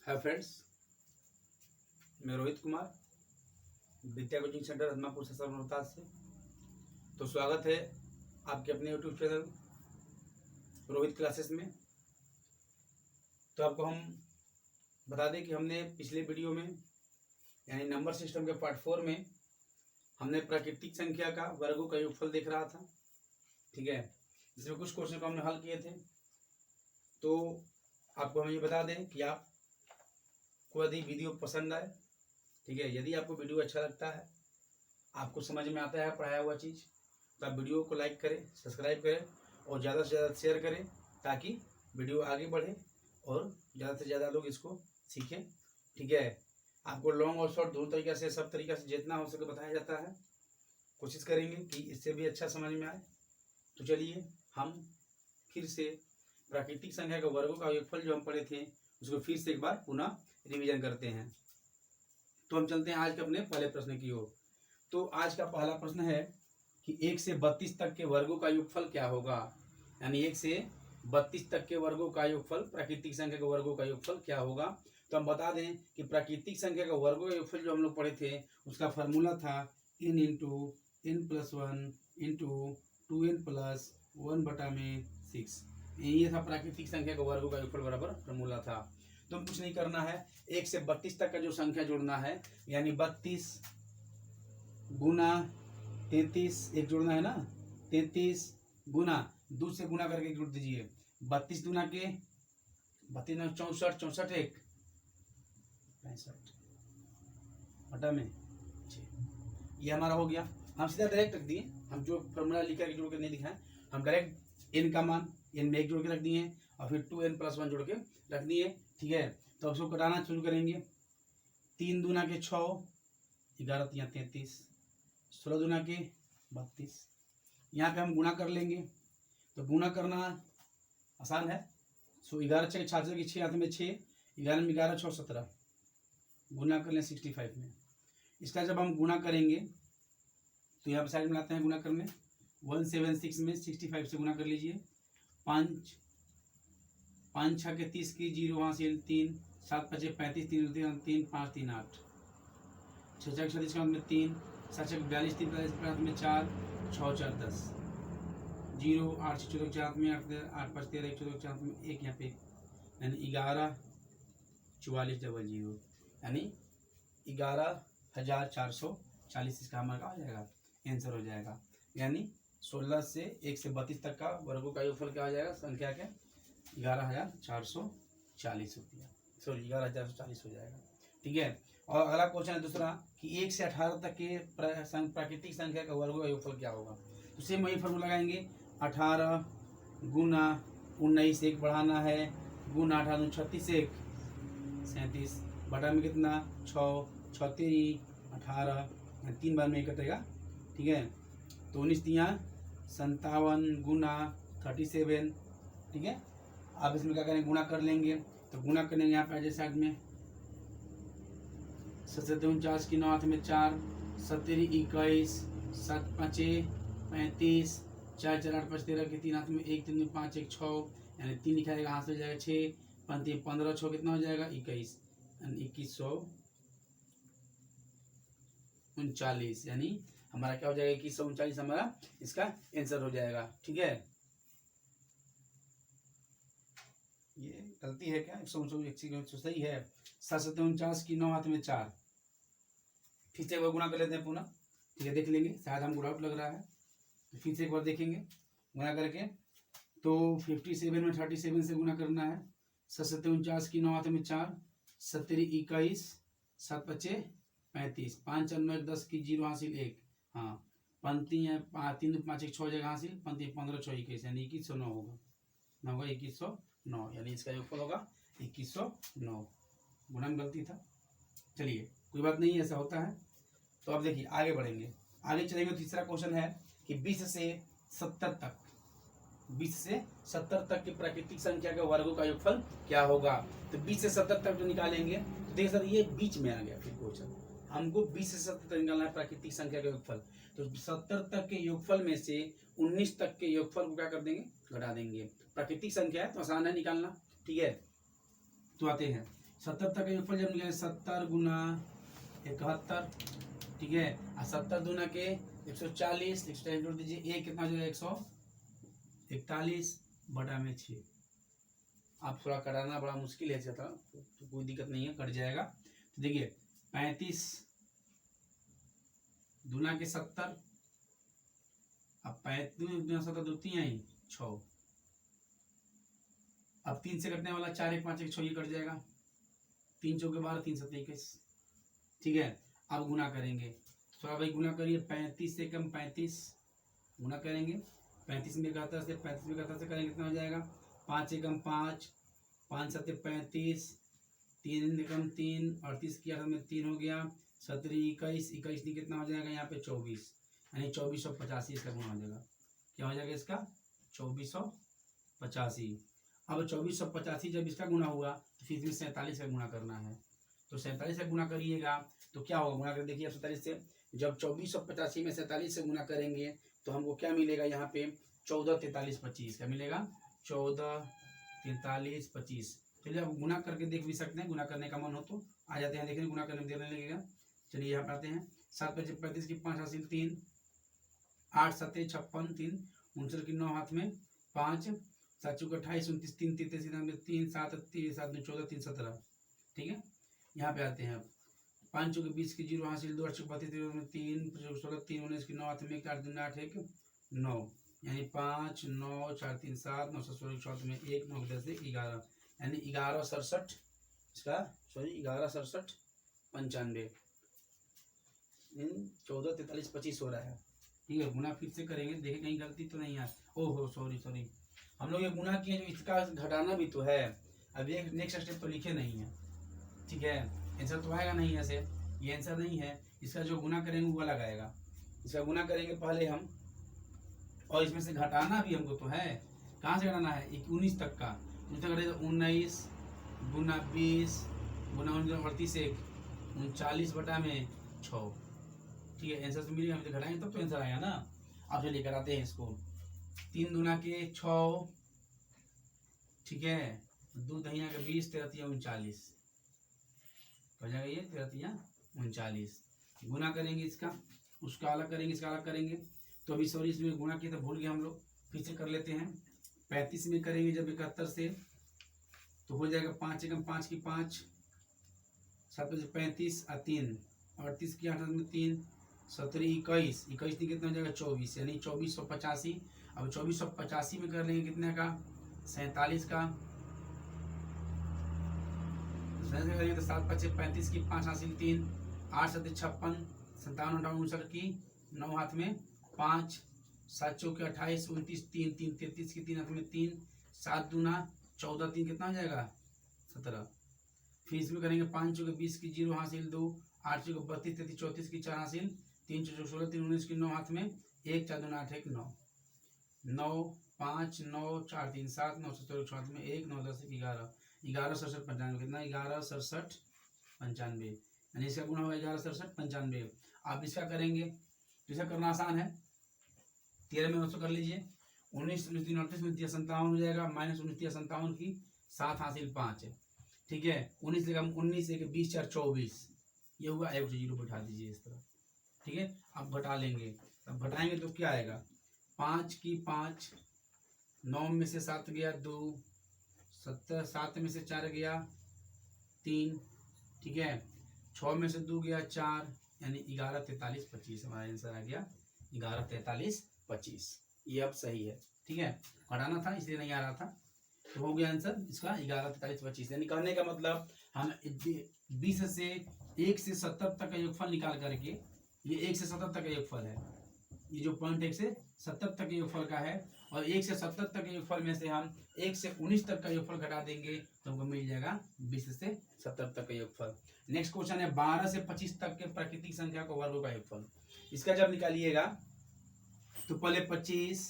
Hi friends, मैं रोहित कुमार विद्या coaching centre Ratnapur से रोहतास से। तो स्वागत है आपके अपने यूट्यूब चैनल रोहित क्लासेस में। तो आपको हम बता दें कि हमने पिछले वीडियो में यानी नंबर सिस्टम के पार्ट 4 में हमने प्राकृतिक संख्या का वर्गों का योगफल देख रहा था। ठीक है, जिसमें कुछ क्वेश्चन को हमने हल किए थे। तो आपको हम ये बता दें कि आप को यदि वीडियो पसंद आए, ठीक है, यदि आपको वीडियो अच्छा लगता है, आपको समझ में आता है पढ़ाया हुआ चीज़, तो आप वीडियो को लाइक करें, सब्सक्राइब करें और ज़्यादा से ज़्यादा शेयर करें ताकि वीडियो आगे बढ़े और ज़्यादा से ज़्यादा लोग इसको सीखें। ठीक है, आपको लॉन्ग और शॉर्ट दोनों तरीक़े से, सब तरीक़े से जितना हो सके बताया जाता है। कोशिश करेंगे कि इससे भी अच्छा समझ में आए। तो चलिए हम फिर से प्राकृतिक संख्या के वर्गों का योगफल जो हम पढ़े थे उसको फिर से एक बार पुनः रिवीजन करते हैं। तो हम चलते हैं आज के अपने पहले प्रश्न की ओर। तो आज का पहला प्रश्न है कि 1 से 32 तक के वर्गों का योगफल क्या होगा। यानी 1 से 32 तक के वर्गों का योगफल, प्राकृतिक संख्या के वर्गों का योगफल क्या होगा। तो हम बता दें कि प्राकृतिक संख्या का वर्गों का योगफल जो हम लोग पढ़े थे उसका फार्मूला था n into n plus 1 into 2n plus 1/6। ये था प्राकृतिक संख्या का वर्गों का योगफल बराबर फार्मूला था। तो कुछ नहीं करना है, 1 से 32 तक का जो संख्या जोड़ना है, यानी 32 गुना 33 एक जोड़ना है ना, 33 गुना 2 से गुना करके जोड़ दीजिए। 32 दूना के 32 64 64 एक 65 बटा में 6। ये हमारा हो गया। हम सीधा डायरेक्ट रख दिए, हम जो फॉर्मूला लिख करके जोड़ के नहीं लिखा है, हम डायरेक्ट n का मान n में 1 जोड़ के रख दिए और फिर 2n प्लस 1 जोड़ के रख दिए। ठीक है, तो अब उसको कटाना शुरू करेंगे। 3 दूना के 6, 11 3 33, 16 दूना के 32। यहाँ पे हम गुना कर लेंगे, तो गुना करना आसान है। 11 6 66 की 6 हाथ में 6, 11 में 11 6 17, गुना कर लें 65 में। इसका जब हम गुना करेंगे तो यहाँ पर साइड में लाते हैं गुना करने। 176 में 65 से गुना कर लीजिए। 5 5 6 के 30 की 0 हासिल 3, 7 5 35 3 3 5 3 8, 6 6 36 के में 3, 7 6 42 3 45 में 4, 6 4 10, 0 8 6 14 4 में 8 8 5 13 1 14 4 में 1 यहाँ पे, यानी 11 44 00, यानी 11,440 इसका हमारा आ जाएगा, आंसर हो जाएगा। यानी 16 से 1 से 32 तक का वर्गों का योगफल क्या हो जाएगा, संख्या के 11,440 रुपया, सॉरी 11,440 हो जाएगा। ठीक है, और अगला क्वेश्चन है दूसरा कि 1 से 18 तक के प्राकृतिक संख्या का वर्गों का योगफल क्या होगा। तो सेम वही फॉर्मूला लगाएंगे। 18 गुना 19 1 बढ़ाना है, गुना 18 36 1 37, बटा में कितना 6 6 3 18, 3 बार में ही कटेगा। ठीक है, तो 19 3 57 गुना 37। ठीक है, आप इसमें क्या करेंगे, गुना कर लेंगे। तो गुना करेंगे यहाँ पे साइड में 49 की 9 हाथ में 4, 17 21, 7 5 35, 4 4 8 5 13 के 3 हाथ में 1 3 5 1 6, यानी 3 लिखा जाएगा, हाथ से जाएगा 6 5 15 6 कितना हो जाएगा 21, यानी 2139, यानी हमारा क्या हो जाएगा 2139 हमारा इसका आंसर हो जाएगा। ठीक है, ये गलती है क्या, 149 सही है। 749 की 9 हाथ में 4, फिर से एक बार गुना कर लेते हैं पुनः। ठीक है, देख लेंगे, शायद हमको डाउट लग रहा है, तो फिर से एक बार देखेंगे गुना करके। तो 57 में 37 से गुना करना है। 749 की 9 हाथ में 4, 17 21, 7 5 35, 5 4 9 1 10 की 0 हासिल 1, हाँ पंक्ति है 3 5 1 6 जगह हासिल, पंक्ति 15 6 21, यानी 2109 होगा, ना होगा 2109, यानी इसका योगफल होगा 2109। गुना में गलती था, चलिए कोई बात नहीं, ऐसा होता है। तो अब देखिए आगे बढ़ेंगे, आगे चलेंगे। तीसरा क्वेश्चन है कि 20 से 70 तक, 20 से 70 तक की प्राकृतिक संख्या के वर्गों का योगफल क्या होगा। तो 20 से 70 तक जो निकालेंगे, तो देखिए सर ये बीच में आ गया फिर क्वेश्चन, हमको 20 से 70 तक निकालना है प्राकृतिक संख्या का योगफल। तो 70 तक के योगफल में से 19 तक के योगफल को क्या कर देंगे, घटा देंगे। प्राकृतिक संख्या है तो आसान है निकालना। ठीक है, तो आते हैं 77 का योगफल जब निकालेंगे 70 गुना 71, ठीक है। और 70 दूना के 140, 140 जोड़ दीजिए, एक कितना हो जाएगा 141 बटा में 6। आप थोड़ा कराना बड़ा मुश्किल है था, तो कोई दिक्कत नहीं है, कट जाएगा। तो देखिए 35 दूना के 70, अब 35 दूना 70 दो तीन आई 6, अब 3 से कटने वाला 4 1 5 1 6, ये कट जाएगा, 3 चौके 12 3 7 21, ठीक है। अब गुना करेंगे, थोड़ा भाई गुना करिए, 35 से कम 35 गुना करेंगे, 35 में 71 से 35 में 71 से करेंगे कितना हो जाएगा, 5 से कम 5, 5 7 35, 3 कम 3, 38 की 8 में 3 हो गया, 17 21, 21 नहीं कितना हो जाएगा यहाँ पे 24, यानी 2485 इसका गुना हो जाएगा। क्या हो जाएगा इसका 2485। अब 2485 जब इसका गुना हुआ तो फिर 47 का गुना करना है, तो 47 से गुना करिएगा तो क्या होगा, गुना कर देखिए 47 से, जब 2485 में 47 से गुना करेंगे तो हमको क्या मिलेगा यहाँ पे 14 43 25, क्या मिलेगा 14 43 25। चलिए अब गुना करके देख भी सकते हैं, गुना करने का मन हो तो आ जाते हैं, देखिए गुना करने में देर लगेगा। चलिए यहाँ पर आते हैं, 7 5 35 की 5 हासिल 3, 8 7 56 3 59 की 9 हाथ में 5, 7 चौके 28 29 3 33 3 7 3 7 14 3 17, ठीक है। यहाँ पे आते हैं, 5 चौके 20 की 0 हासिल 2 8 चौके 32 3 16 3 19 की 9 हाथ में 8 2 8 1 9, यानी 5 9 4 3 7 9 16 14 में 1 9 10 11, यानी 11 67 इसका, सॉरी 11 67 95, 14 43 25 हो रहा है, ठीक है। गुना फिर से करेंगे, देखें कहीं गलती तो नहीं है। ओहो सॉरी हम लोग ये गुना किए, जो इसका घटाना भी तो है, अब ये नेक्स्ट स्टेप तो लिखे नहीं है, ठीक है। आंसर तो आएगा नहीं ऐसे, ये आंसर नहीं है, इसका जो गुना करेंगे वो अलग आएगा। इसका गुना करेंगे पहले हम, और इसमें से घटाना भी हमको तो है, कहाँ से घटाना है 19 तक का, 19 गुना 20 गुना 38 1 39 बटा में 6, ठीक है। आंसर तो मिलेगा, हम घटाएंगे तब तो आंसर आएगा ना। अब चलिए कराते हैं इसको, 3 दूना के 6, ठीक है, 2 दहिया के 20 13 39 हो जाएगा, ये 13 39। गुना करेंगे इसका, उसका अलग करेंगे, इसका अलग करेंगे, तो अभी सॉरी इसमें गुना किया तो भूल गए हम लोग, फिर से कर लेते हैं। 35 में करेंगे जब 71 से तो हो जाएगा 5 एकम 5 की 5, 7 35 और 3 38 की 8 में 3 17 21 21 नहीं कितना हो जाएगा 24, यानी 2485। अब 2485 में कर लेंगे कितने का 47 का, करेंगे तो 7 5 35 की 5 हासिल 3, 8 7 56 57 59 की 9 हाथ में 5, 7 चौके 28 29 3 3 33 की 3 हाथ में 3, 7 दूना 14 3 कितना हो जाएगा 17। फिर इसमें करेंगे 5 चौके 20 की 0 हासिल 2, 8 चौके 32 33 34 की 4 हासिल 3 चौके 16 3 19 की 9 हाथ में 1 4 दूना 8 1 9 9 5 9 4 3 7 9 17 हाथ में 1 9 10 11 11 67 95 कितना 11 67 95, यानी इसका गुना होगा 11 67 95। आप इसका करेंगे तो इसका करना आसान है, 13 में उसको कर लीजिए, 19 19 38 में 57 हो जाएगा, माइनस 19 57 की 7 हासिल 5 है, ठीक है। 19 लेगा 19 एक 20 4 24, ये हुआ, एक 0 बैठा दीजिए इस तरह, ठीक है। अब घटा लेंगे, अब घटाएंगे तो क्या आएगा 5 की 5, 9 में से 7 गया 2, 7 में से 4 गया 3, ठीक है, 6 में से 2 गया 4, यानी 11 43 25 हमारा आंसर आ गया 11 43 25। ये अब सही है, ठीक है, घटाना था इसलिए नहीं आ रहा था, तो हो गया आंसर इसका 11 43 25। यानी कहने का मतलब हम 20 से 1 से 70 तक का योगफल निकाल करके, ये 1 से 70 तक का योगफल है, ये जो पॉइंट 1 से 70 तक के योगफल का है, और 1 से 70 तक के योगफल में से हम 1 से 19 तक का योगफल घटा देंगे तो हमको मिल जाएगा 20 से 70 तक का योगफल। नेक्स्ट क्वेश्चन है 12 से 25 तक के प्राकृतिक संख्या को वर्गों का योगफल। इसका जब निकालिएगा तो पहले 25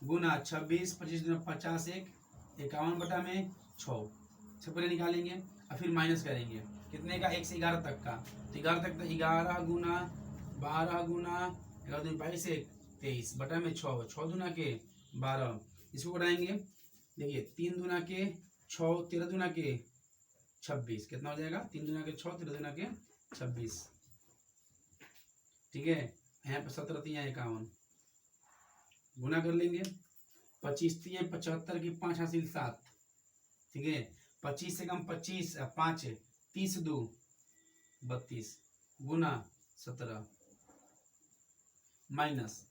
गुना 26, 25 गुना 50 1 51 बटा में 6 से पहले निकालेंगे, और फिर माइनस करेंगे कितने का 1 से 11 तक का, तो 11 तक 11 गुना 12 गुना 11 22 23 बटा में 6 6 दूना के 12, इसको बढ़ाएंगे, देखिए 3 दूना के 6 13 दूना के 26, कितना हो जाएगा 3 दूना के 6, 3 दूना के 26, ठीक है। यहाँ पे 17 3 51, गुना कर लेंगे। 25 3 75 की 5 हासिल 7, ठीक है। 25 से कम 25 5 30 2 32, गुना 17, माइनस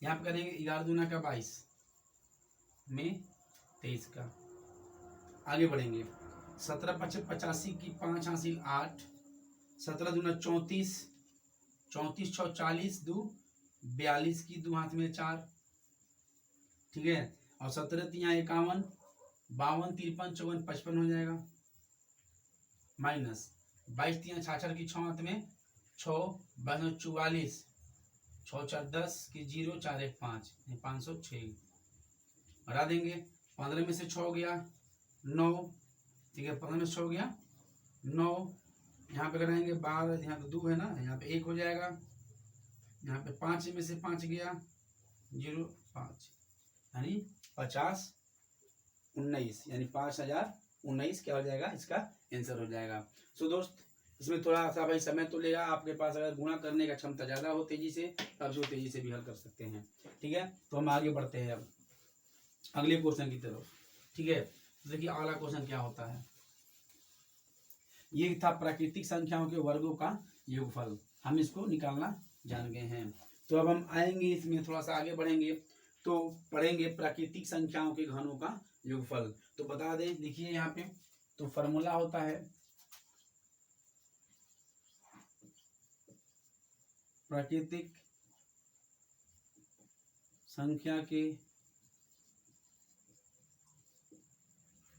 यहाँ पे करेंगे 11 दूना का 22 में 23 का। आगे बढ़ेंगे। 17 5 85 की 5 हासिल 8, 17 दूना 34, 34 6 40 2 42 की 2 हाथ में 4, ठीक है। और 17 3 51, 52 53 54 55 हो जाएगा, माइनस 22 3 66 की 6 हाथ में 6, 22 44, 6 4 10 की 0 4 1 5, 506, हटा देंगे। 15 में से 6 गया 9, ठीक है। 15 में से 6 गया 9, यहाँ पे कराएंगे 12, यहाँ पे 2 है ना, यहाँ पे 1 हो जाएगा। यहाँ पे 5 में से 5 गया 0 5, यानी 50 19, यानी 5019 क्या हो जाएगा, इसका आंसर हो जाएगा। सो दोस्त, इसमें थोड़ा सा भाई समय तो लेगा। आपके पास अगर गुणा करने का क्षमता ज़्यादा हो तेजी से, तब जो तेजी से भी हल कर सकते हैं, ठीक है। तो हम आगे बढ़ते हैं अब अगले क्वेश्चन की तरफ, ठीक है। देखिए अगला क्वेश्चन क्या होता है। ये था प्राकृतिक संख्याओं के वर्गों का योगफल, हम इसको निकालना जान गए हैं। तो अब हम आएंगे इसमें थोड़ा सा आगे बढ़ेंगे, तो पढ़ेंगे प्राकृतिक संख्याओं के घनों का योगफल। तो बता दें, देखिए यहाँ पे तो फॉर्मूला होता है प्राकृतिक संख्या के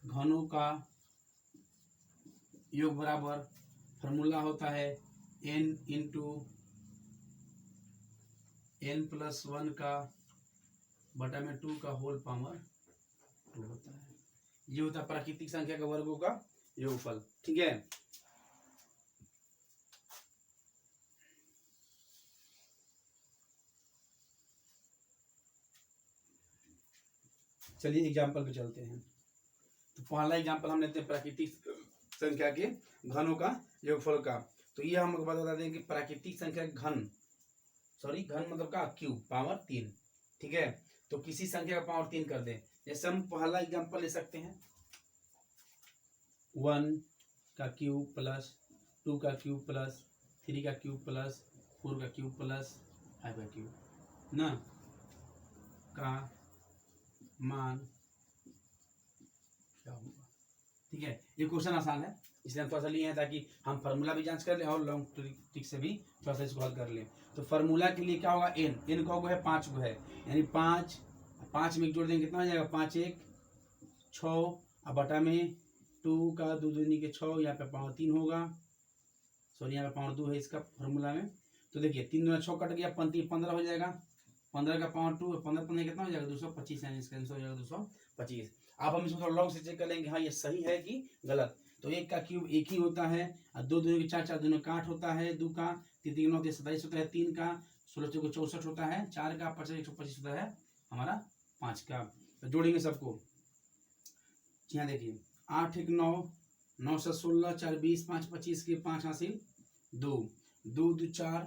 घनों का योग बराबर, फॉर्मूला होता है n इंटू n+1 का बटा में 2 का होल पावर 2 होता है। ये होता है प्राकृतिक संख्या के वर्गों का योगफल, ठीक है। चलिए एग्जाम्पल पे चलते हैं। तो पहला एग्जाम्पल हम लेते हैं प्राकृतिक संख्या के घनों का योगफल का। तो ये हम बता दें कि प्राकृतिक संख्या घन, सॉरी घन मतलब का क्यूब, पावर 3, ठीक है। तो किसी संख्या का पावर 3 कर दें। जैसे हम पहला एग्जाम्पल ले सकते हैं 1 का क्यूब प्लस 2 का क्यूब प्लस 3 का क्यूब प्लस 4 का क्यूब प्लस 5 का क्यूब ना का मान क्या होगा, ठीक है। ये क्वेश्चन आसान है, इसलिए हम थोड़ा सा लिए हैं ताकि हम फार्मूला भी जांच कर लें और लॉन्ग ट्रिक से भी थोड़ा सा इसको हल कर लें। तो फार्मूला के लिए क्या होगा, n का है 5 गो है, यानी 5 में जोड़ देंगे कितना हो जाएगा, 5 1 6, अब बटा में 2 का 2 दूनी के 6, यहाँ पे पावर 3 होगा, सॉरी यहाँ पे पावर 2 है इसका फार्मूला में। तो देखिए 3 दूना 6 कट गया, 15 हो जाएगा, 15 का पावर 2, 15 15 कितना हो जाएगा 225, यानी इसका आंसर हो जाएगा 225। अब हम इसको थोड़ा लॉन्ग से चेक कर लेंगे, हाँ ये सही है कि गलत। तो 1 का क्यूब 1 ही होता है, और 2 दूनी के 4, 4 दूनी का 8 होता है, 2 का 3 3 9 27 होता है, 3 का 16 चौको 64 होता है, 4 का 50 125 होता है हमारा 5 का। तो जोड़ेंगे सबको, यहाँ देखिए 8 1 9, 9 से 16, 4 20, 5 25 के 5 हासिल 2, 2 2 4,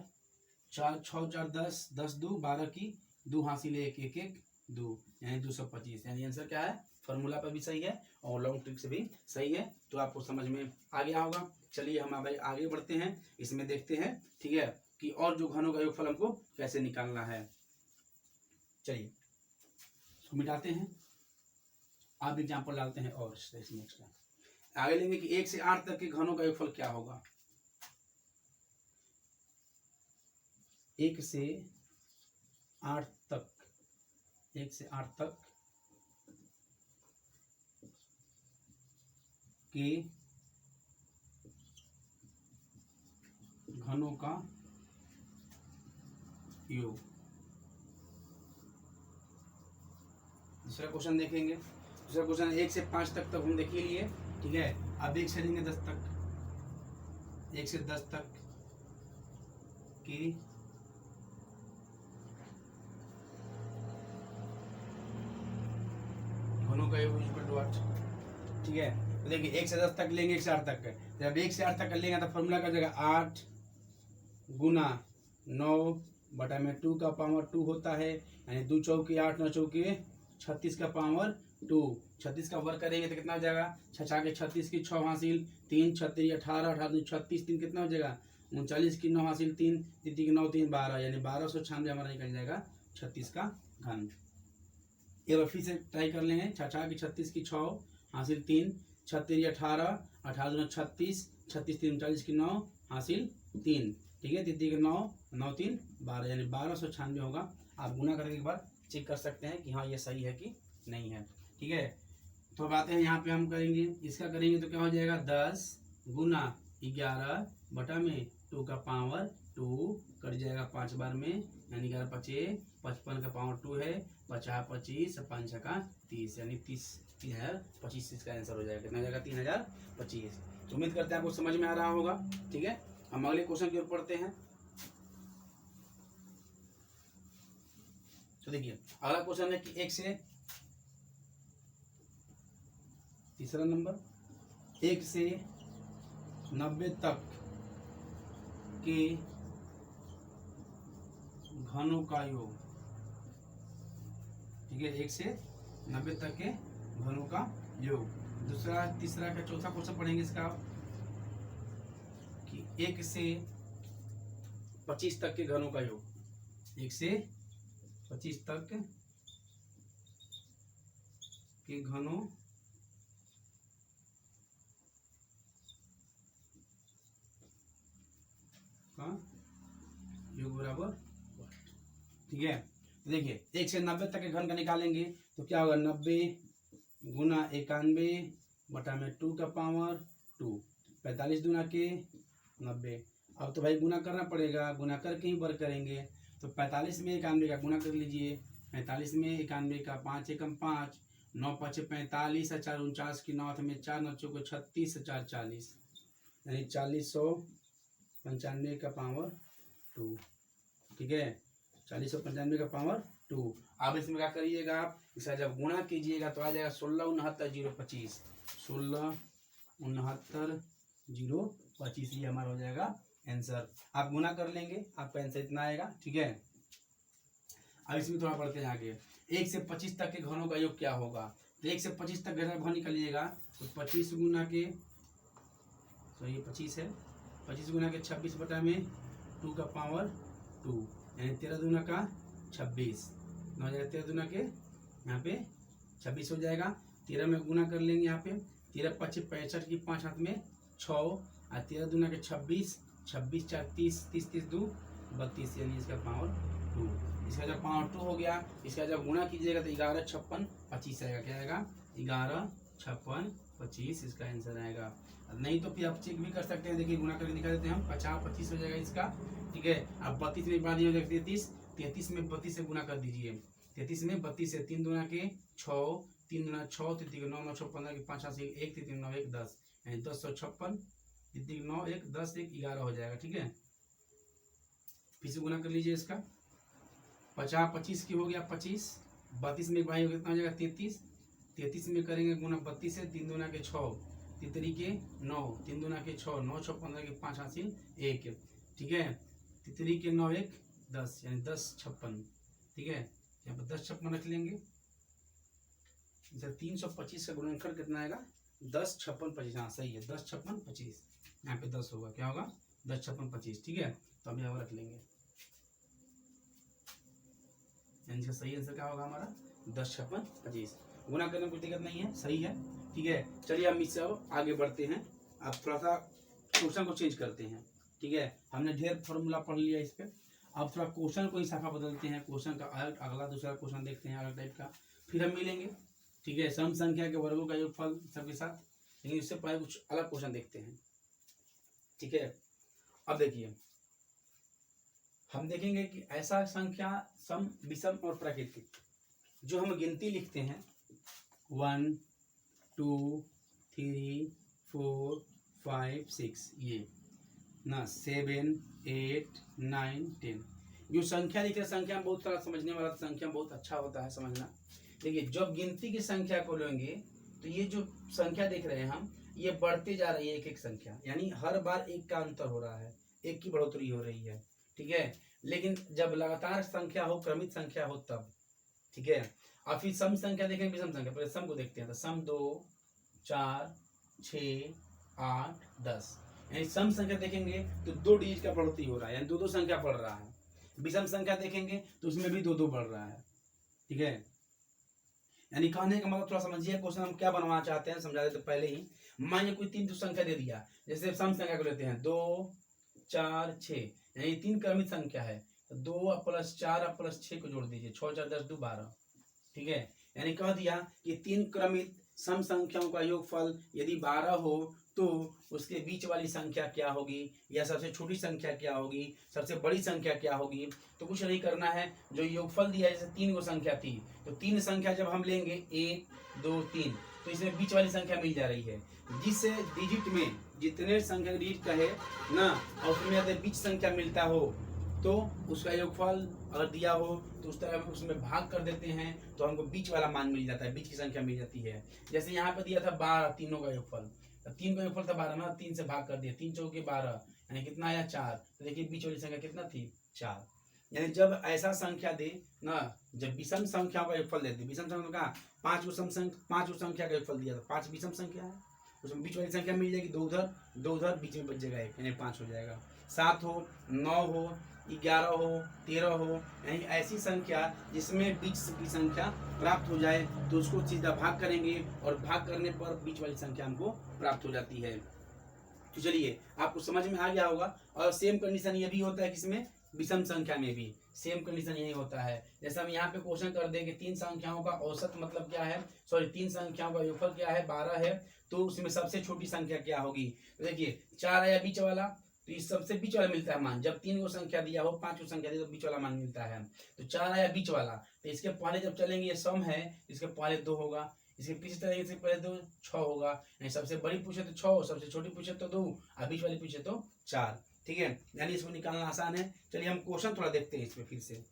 4 6 4 10, 10 2 12 की 2 हासिल 1 1 1 2, यानी 225। यानी आंसर क्या है, फार्मूला पर भी सही है और लॉन्ग ट्रिक से भी सही है। तो आपको समझ में आ गया होगा। चलिए हम भाई आगे बढ़ते हैं, इसमें देखते हैं, ठीक है, कि और जो घनों का योगफल हमको कैसे निकालना है। चलिए इसको मिटाते हैं, आप एग्जाम्पल डालते हैं और इसमें एक्स्ट्रा आगे लेंगे कि 1 से 8 तक के घनों का योगफल क्या होगा। 1 से 8 तक, 1 से 8 तक के घनों का योग। दूसरा क्वेश्चन देखेंगे। दूसरा क्वेश्चन 1 से 5 तक हम देख ही लिए, ठीक है। अब 1 से लेंगे 10 तक, 1 से 10 तक की घनों का योग इक्वल टू 8, ठीक है। तो देखिए 1 से 10 तक लेंगे, 1 से 8 तक का। जब 1 से 8 तक कर लेंगे तो फॉर्मूला का जगह 8 गुना 9 बटा में 2 का पावर 2 होता है, यानी 2 चौके 8 9 चौके 36 का पावर 2। 36 का वर्ग करेंगे तो कितना हो जाएगा, 6 के 36 की 6 हासिल 3 36 18 18 36 3 कितना हो जाएगा 39 की 9 हासिल 3 3 की 9 3 12, यानी 1296 हमारा निकल जाएगा 36 का घन। एक बार फिर से ट्राई कर लेंगे। 6 की 36 की 6 हासिल 3 36 18 18 36 36 3 39 की 9 हासिल 3, ठीक है, 3 के 9 9 3 12, यानी 1296 होगा। आप गुना करके एक बार चेक कर सकते हैं कि हाँ ये सही है कि नहीं है, ठीक है। तो अब आते हैं यहाँ पे हम करेंगे, इसका करेंगे तो क्या हो जाएगा 10 गुना 11 बटा में 2 का पावर 2 कट जाएगा 5 बार में, यानी 11 5 55 का पावर 2 है, 50 25 5 का 30, यानी 3025 इसका आंसर हो जाएगा। कितना हो जाएगा 3025। तो उम्मीद करते हैं आपको समझ में आ रहा होगा, ठीक है। हम अगले क्वेश्चन की ओर पढ़ते हैं। तो देखिए अगला क्वेश्चन है कि 1 से तीसरा नंबर 1 से 90 तक के घनों का योग, ठीक है, 1 से 90 तक के घनों का योग। दूसरा तीसरा का चौथा क्वेश्चन पढ़ेंगे इसका कि 1 से 25 तक के घनों का योग, 1 से 25 तक के घनों का योग बराबर, ठीक है। तो देखिए 1 से 90 तक के घन का निकालेंगे तो क्या होगा 90 गुना 91 बटा में 2 का पावर 2, 45 दूना के 90। अब तो भाई गुना करना पड़ेगा, गुना करके ही वर्ग करेंगे। तो 45 में 91 का गुना कर लीजिए, 45 में 91 का 5 एकम 5 9 5 45 4 49 की 9 में 4 9 चौके 36 4 40, यानी 4095 का पावर 2, ठीक है, 4095 का पावर 2। अब इसमें क्या करिएगा आप, इसका जब गुणा कीजिएगा तो आ जाएगा 1669 025, ये हमारा हो जाएगा आंसर। आप गुना कर लेंगे, आपका आंसर इतना आएगा, ठीक है। अब इसमें थोड़ा पढ़ते हैं आगे। 1 से 25 तक के घनों का योग क्या होगा, तो 1 से 25 तक घन निकालिएगा तो 25 गुना के, तो ये 25 है, 25 गुना के 26 बटा में 2 का पावर 2, यानी 13 दूना का 26, 9 जाएगा 13 दूना के यहाँ पे 26 हो जाएगा। 13 में गुना कर लेंगे यहाँ पे, 13 5 65 की 5 हाथ में 6 और 13 दूना के 26 26 4 30 30 30 2 32, यानी इसका पावर 2। इसका जब पावर 2 हो गया, इसका जब गुणा कीजिएगा तो 11 56 25 आएगा। क्या आएगा 11 56 25, इसका आंसर आएगा। नहीं तो फिर आप चेक भी कर सकते हैं, देखिए गुणा करके निकाल देते हैं हम, 50 25 हो जाएगा इसका, ठीक है। अब 32 में बाद हो जाएगा 33, 33 में 32 से गुना कर दीजिए, 33 में 32 से 3 दूना के 6 3 दूना 6 3 के 9 9 6 15 के 5 से 1 3 9 1 10, यानी 1056 3 9 1 10 1 11 हो जाएगा, ठीक है। फिर से गुना कर लीजिए इसका, 50 25 की हो गया 25, 32 में भाई कितना हो जाएगा 33, 33 में करेंगे गुना 32 से 3 दूना के 6 3 के 9 3 दूना के 6 9 6 15 के 5 हासिल 1, ठीक है, 3 के 9 1 10, यानी 10 56, ठीक है। यहाँ पर 10 56 रख लेंगे। 325 का गुणनखंड कितना आएगा 10 56 25, हाँ सही है 10 56 25, यहाँ पे 10 होगा, क्या होगा 10 56 25, ठीक है। तो अब यहाँ रख लेंगे, यानी सही आंसर क्या होगा हमारा 10 56 25। गुना करने में कोई दिक्कत नहीं है, सही है, ठीक है। चलिए हम इससे अब आगे बढ़ते हैं। अब थोड़ा सा क्वेश्चन को चेंज करते हैं, ठीक है। हमने ढेर फॉर्मूला पढ़ लिया इस पे, अब थोड़ा क्वेश्चन को ही साफा बदलते हैं, क्वेश्चन का अलग अगला दूसरा क्वेश्चन देखते हैं अलग टाइप का, फिर हम मिलेंगे, ठीक है। सम संख्या के वर्गों का योगफल सबके साथ, लेकिन इससे पहले कुछ अलग क्वेश्चन देखते हैं, ठीक है। अब देखिए हम देखेंगे कि ऐसा संख्या सम विषम और प्राकृतिक जो हम गिनती लिखते हैं 1 2 3 4 5 6, ये ना 7 8 9 10, जो संख्या लिखते हैं, संख्या बहुत सारा समझने वाला, संख्या बहुत अच्छा होता है समझना। देखिए जब गिनती की संख्या को लेंगे तो ये जो संख्या देख रहे हैं हम, ये बढ़ते जा रही है एक एक संख्या, यानी हर बार एक का अंतर हो रहा है, एक की बढ़ोतरी हो रही है, ठीक है। लेकिन जब लगातार संख्या हो, क्रमित संख्या हो तब, ठीक है। और फिर सम संख्या देखेंगे, विषम संख्या, पहले सम को देखते हैं। तो सम 2 4 6 8 10, यानी सम संख्या देखेंगे तो 2 डिजिट का बढ़ोतरी हो रहा है, यानी 2 संख्या बढ़ रहा है। विषम संख्या देखेंगे तो उसमें भी 2 बढ़ रहा है, ठीक है। यानी कहने का मतलब थोड़ा समझिए क्वेश्चन हम क्या बनवाना चाहते हैं, समझा देते पहले ही। मान कोई 3 संख्या दे दिया, जैसे सम संख्या को लेते हैं 2 4 6, यानी 3 क्रमित संख्या है, तो 2 + 4 + 6 को जोड़ दीजिए, 6 4 10 2 12, ठीक है। यानी कह दिया कि 3 क्रमित सम संख्याओं का योगफल यदि 12 हो तो उसके बीच वाली संख्या क्या होगी, या सबसे छोटी संख्या क्या होगी, सबसे बड़ी संख्या क्या होगी। तो कुछ नहीं करना है, जो योगफल दिया है, जैसे 3 गो संख्या थी, तो 3 संख्या जब हम लेंगे 1 2 3, तो इसमें बीच वाली संख्या मिल जा रही है। जिस डिजिट में जितने संख्या डिजिट का है ना, और उसमें यदि बीच संख्या मिलता हो तो उसका योगफल अगर दिया हो तो उस तरह उसमें भाग कर देते हैं, तो हमको बीच वाला मान मिल जाता है, बीच की संख्या मिल जाती है। जैसे यहाँ पे दिया था 12, तीनों का योगफल, 3 का योगफल था 12 ना, 3 से भाग कर दिया, 3 चौके 12, यानी कितना आया 4। तो देखिए बीच वाली संख्या कितना थी 4। यानी जब ऐसा संख्या दे ना, जब विषम संख्याओं का योगफल देते, विषम संख्या का 5 संख्या का योगफल दिया, तो 5 विषम संख्या है, उसमें बीच वाली संख्या मिल जाएगी, 2 उधर बीच में बच जाएगा 1, यानी 5 हो जाएगा। 7 हो, 9 हो, 11 हो, 13 हो, यानी ऐसी संख्या जिसमें बीच की संख्या प्राप्त हो जाए तो उसको सीधा भाग करेंगे, और भाग करने पर बीच वाली संख्या हमको प्राप्त हो जाती है। तो चलिए आपको समझ में आ गया होगा। और सेम कंडीशन ये भी होता है किसमें, विषम संख्या में भी सेम कंडीशन यही होता है। जैसे हम यहाँ पे क्वेश्चन कर देंगे 3 संख्याओं का औसत मतलब क्या है, सॉरी 3 संख्याओं का योगफल क्या है, 12 है, तो उसमें सबसे छोटी संख्या क्या होगी। तो देखिए 4 आया बीच वाला, तो इस सबसे बीच वाला मिलता है मान, जब 3 गो संख्या दिया हो, 5 गो संख्या दी तो बीच वाला मान मिलता है। तो 4 आया बीच वाला, तो इसके पहले जब चलेंगे, ये सम है, इसके पहले 2 होगा, इसके पीछे चलेंगे, इसके पहले 2 6 होगा, यानी सबसे बड़ी पूछे तो 6, सबसे छोटी पूछे तो 2, और बीच वाली पूछे तो 4, ठीक है। यानी इसको निकालना आसान है। चलिए हम क्वेश्चन थोड़ा देखते हैं इसमें, फिर से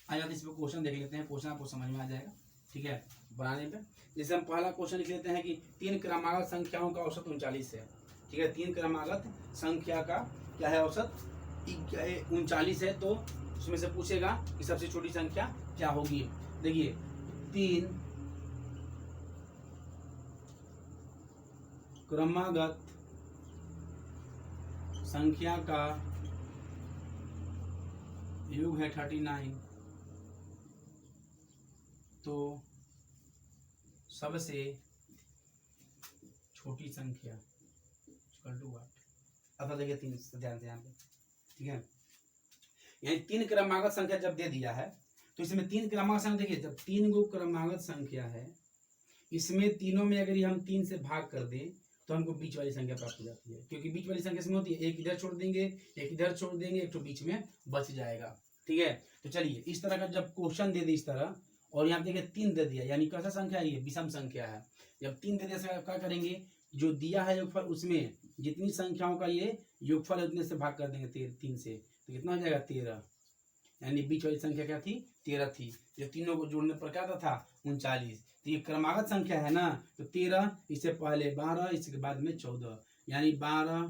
आ जाते इसमें क्वेश्चन देख लेते हैं, क्वेश्चन आपको समझ में आ जाएगा, ठीक है, बनाने पे। जैसे हम पहला क्वेश्चन लिख लेते हैं कि 3 क्रमागत संख्याओं का औसत 39 है, ठीक है। 3 क्रमागत संख्या का क्या है, औसत 39 है, तो उसमें से पूछेगा कि सबसे छोटी संख्या क्या होगी। देखिए 3 क्रमागत संख्या का योग है 39, तो सबसे छोटी संख्या अब देखिए 3, ध्यान से यहाँ पे, ठीक है। यानी 3 क्रमागत संख्या जब दे दिया है, तो इसमें 3 क्रमागत संख्या, देखिए जब 3 गो क्रमागत संख्या है, इसमें तीनों में अगर हम 3 से भाग कर दें तो हमको बीच वाली संख्या प्राप्त हो जाती है, क्योंकि बीच वाली संख्या इसमें होती है, एक इधर छोड़ देंगे, एक इधर छोड़ देंगे, एक तो बीच में बच जाएगा, ठीक है। तो चलिए इस तरह का जब क्वेश्चन दे दे इस तरह, और यहाँ देखिए 3 दे दिया, यानी कैसा संख्या है, ये विषम संख्या है। जब 3 दे दिया, क्या करेंगे, जो दिया है योगफल, उसमें जितनी संख्याओं का ये योगफल है उतने से भाग कर देंगे 3 से, तो कितना हो जाएगा 13, यानी बीच वाली संख्या क्या थी 13 थी, जो तीनों को जोड़ने पर क्या था 39। तो ये क्रमागत संख्या है ना, तो 13, इससे पहले 12, इसके बाद में 14, यानी 12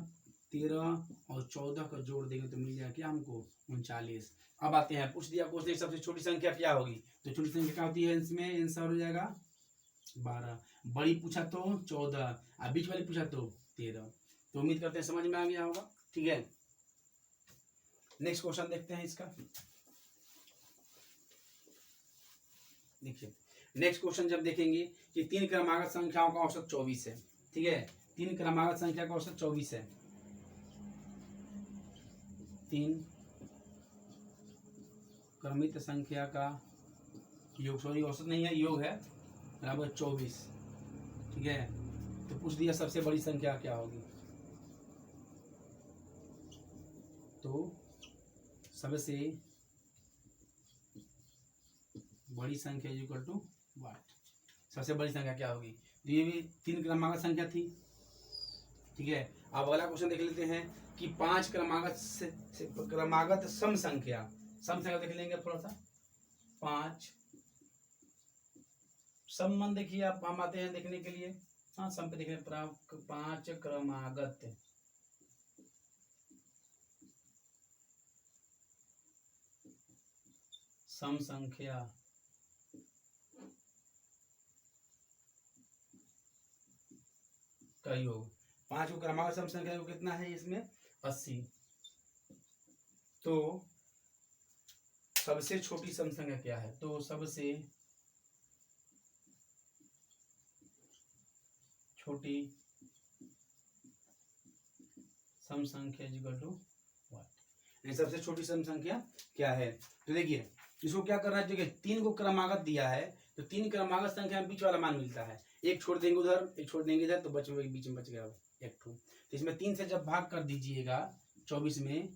13 और 14 को जोड़ देंगे तो मिल जाएगा क्या हमको 39। अब आते हैं, पूछ दिया क्वेश्चन सबसे छोटी संख्या क्या होगी, तो छोटी संख्या क्या होती है, इसमें आंसर हो जाएगा 12, बड़ी पूछा तो 14, और बीच वाली पूछा तो 13। तो उम्मीद करते हैं समझ में आ गया होगा, ठीक है। नेक्स्ट क्वेश्चन देखते हैं इसका। देखिए नेक्स्ट क्वेश्चन जब देखेंगे कि 3 क्रमागत संख्याओं का औसत 24 है, ठीक है। 3 क्रमागत संख्या का औसत 24 है, 3 क्रमित संख्या का योग, सॉरी औसत नहीं है, योग है, बराबर 24, ठीक है। तो पूछ दिया सबसे बड़ी संख्या क्या होगी, तो सबसे बड़ी संख्या इक्वल टू वाट, सबसे बड़ी संख्या क्या होगी। तो ये भी 3 क्रमागत संख्या थी, ठीक है। अब अगला क्वेश्चन देख लेते हैं कि 5 क्रमागत सम संख्या देख लेंगे थोड़ा सा। 5 संबंध देखिए, आप हम आते हैं देखने के लिए, हाँ सम पे देखने 5 क्रमागत सम संख्या का योग। 5 को क्रमागत सम संख्या योग कितना है इसमें? 80। तो सबसे छोटी सम संख्या क्या है? तो सबसे छोटी सम संख्या इक्वल टू व्हाट? सबसे छोटी सम संख्या क्या है? तो देखिए इसको क्या करना है, देखिए 3 को क्रमागत दिया है तो 3 क्रमागत संख्या में बीच वाला मान मिलता है, एक छोड़ देंगे उधर, एक छोड़ देंगे इधर, तो बीच में बच गया एक ठो। तो इसमें 3 से जब भाग कर दीजिएगा 24 में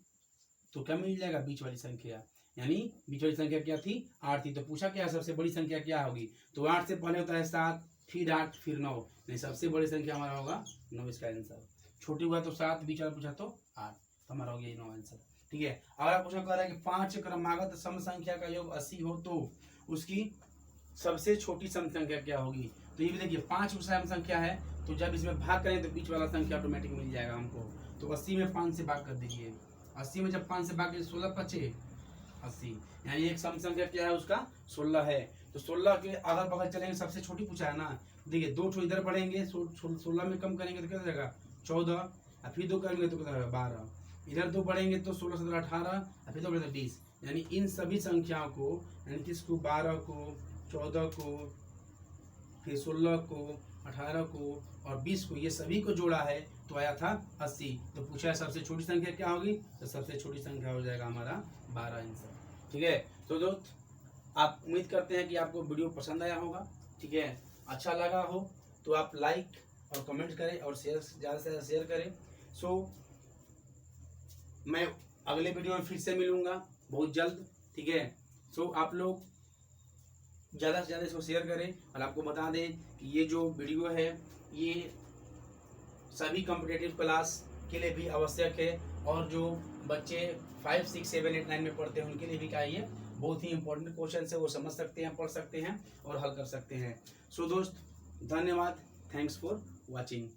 तो क्या मिल जाएगा? बीच वाली संख्या, यानी बीच वाली संख्या क्या थी? 8 थी। तो पूछा क्या सबसे बड़ी संख्या क्या होगी? तो 8 से पहले होता है 7, फिर 8, फिर 9, नहीं सबसे बड़ी संख्या हमारा होगा 9 इसका आंसर। छोटी हुआ तो 7, बीच वाला पूछा तो 8, तो हमारा हो गया 9 आंसर। ठीक है। अगला क्वेश्चन कह रहा है कि 5 क्रमागत सम संख्या का योग 80 हो तो उसकी सबसे छोटी सम संख्या क्या होगी? तो ये भी देखिए 5 सम संख्या है, तो जब इसमें भाग करें तो बीच वाला संख्या ऑटोमेटिक मिल जाएगा हमको। तो 80 में 5 से भाग कर दीजिए, 80 में जब 5 से भाग करिए 16 पचे 80, यानी एक सम संख्या क्या है उसका? 16 है। तो 16 के अगल बगल चलेंगे, सबसे छोटी पूछा है ना, देखिए 2 ठो इधर बढ़ेंगे, 16 में कम करेंगे तो क्या हो जाएगा? 14, और फिर 2 करेंगे तो कितना होगा? 12, इधर 2 बढ़ेंगे तो 16, 17, 18, और फिर 2 बढ़ेगा 20, यानी इन सभी संख्याओं को, यानी किसको? 12 को, 14 को, फिर 16 को, 18 को और 20 को, ये सभी को जोड़ा है तो आया था 80। तो पूछा है सबसे छोटी संख्या क्या होगी? तो सबसे छोटी संख्या हो जाएगा हमारा 12 आंसर। ठीक है। तो दोस्त आप उम्मीद करते हैं कि आपको वीडियो पसंद आया होगा। ठीक है, अच्छा लगा हो तो आप लाइक और कमेंट करें और शेयर, ज़्यादा से ज़्यादा शेयर करें। मैं अगले वीडियो में फिर से मिलूंगा बहुत जल्द। ठीक है। आप लोग ज़्यादा से ज़्यादा इसको शेयर करें और आपको बता दें कि ये जो वीडियो है ये सभी कॉम्पिटिटिव क्लास के लिए भी आवश्यक है, और जो बच्चे 5, 6, 7, 8, 9 में पढ़ते हैं उनके लिए भी क्या है, बहुत ही इंपॉर्टेंट क्वेश्चन है, वो समझ सकते हैं, पढ़ सकते हैं और हल कर सकते हैं। दोस्त धन्यवाद, थैंक्स फॉर वॉचिंग।